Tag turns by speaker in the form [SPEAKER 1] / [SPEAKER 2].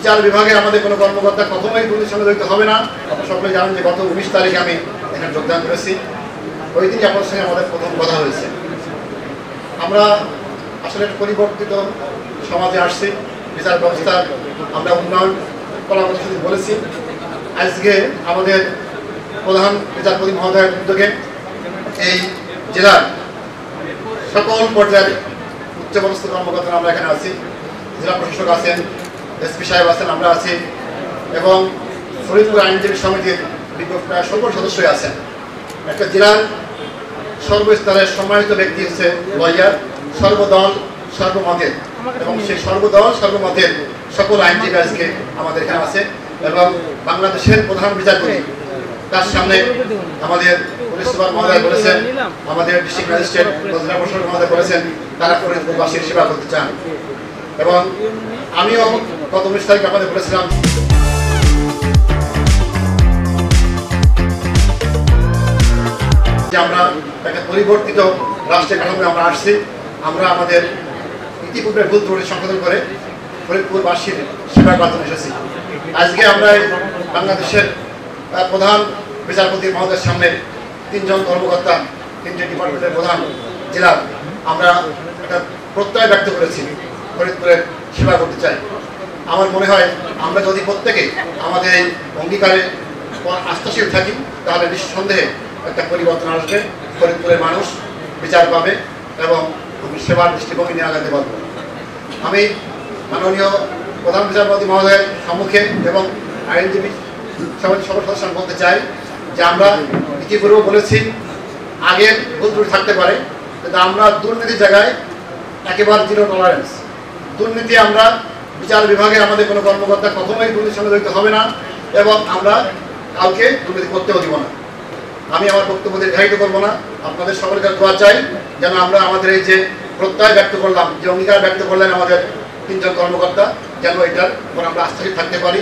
[SPEAKER 1] বিচার বিভাগে আমাদের কোনো কর্মকর্তা কখনোই দুর্নীতির সঙ্গে জড়িত হবে না। আপনারা সকলে জানেন যে গত 19 তারিখে আমি এখানে যোগদান করেছি। ওই দিনই আপনার সঙ্গে আমাদের প্রথম কথা হয়েছে। আমরা আসলে পরিবর্তিত সমাজে আসছি, বিচার ব্যবস্থার আমরা উন্নয়ন করার কথা শুধু বলেছি। আজকে আমাদের প্রধান বিচারপতি মহোদয়ের উদ্যোগে এই জেলার সকল পর্যায়ের উচ্চপদস্থ কর্মকর্তারা আমরা এখানে আছি, জেলা প্রশাসক আছেন, এসপি সাহেব আছেন, আমরা আছি এবং ফরিদপুর আইনজীবী সমিতির প্রায় সকল সদস্যই আছেন। একটা জেলার সর্বস্তরের সম্মানিত ব্যক্তি হচ্ছে লয়ার, সর্বদল সর্বমতের, এবং সেই সর্বদল সর্বমতের সকল আইনজীবী আজকে আমাদের এখানে আছে। এবং বাংলাদেশের প্রধান বিচারপতি তার সামনে আমাদের পুলিশ সুপার মহোদয় বলেছেন, আমাদের ডিস্ট্রিক্ট ম্যাজিস্ট্রেট জেলা প্রশাসক মহোদয় বলেছেন তারা ফরিদপুরবাসীর সেবা করতে চান। এবং আমিও গত 19 তারিখ আপনাদের বলেছিলাম যে আমরা একটা পরিবর্তিত রাষ্ট্রের কাঠামোয় আমরা আসছি। আমরা আমাদের ইতিপূর্বে ভুল ত্রুটি সংশোধন করে ফরিদপুরবাসীর সেবা করার জন্য এসেছি। আজকে আমরা বাংলাদেশের প্রধান বিচারপতি মহোদয়ের সামনে 3 জন কর্মকর্তা, 3টে ডিপার্টমেন্টের প্রধান জেলার আমরা একটা প্রত্যয় ব্যক্ত করেছি ফরিদপুরের সেবা করতে চাই। আমার মনে হয় আমরা যদি প্রত্যেকে আমাদের এই অঙ্গীকারে আস্থাশীল থাকি তাহলে নিঃসন্দেহে একটা পরিবর্তন আসবে, ফরিদপুরের মানুষ বিচার পাবে এবং সেবার দৃষ্টিভঙ্গি নিয়ে আগাতে পারবো। আমি মাননীয় প্রধান বিচারপতি মহোদয়ের সম্মুখে এবং আইনজীবী সমিতির সকল সদস্য বলতে চাই যে আমরা ইতিপূর্বে বলেছি আগের ভুল ত্রুটি থাকতে পারে, কিন্তু আমরা দুর্নীতির জায়গায় একেবারে জিরো টলারেন্স। দুর্নীতি আমরা বিচার বিভাগে আমাদের কোনো কর্মকর্তা কখনোই দুর্নীতির সঙ্গে জড়িত হবে না এবং আমরা কাউকে দুর্নীতি করতেও দিব না। আমি আমার বক্তব্য দীর্ঘায়িত করবো না, আপনাদের সকলের কাছে দোয়া চাই যেন আমরা আমাদের এই যে প্রত্যয় ব্যক্ত করলাম, যে অঙ্গীকার ব্যক্ত করলেন আমাদের 3 জন কর্মকর্তা, যেন এটার উপর আমরা আস্থাশীল থাকতে পারি।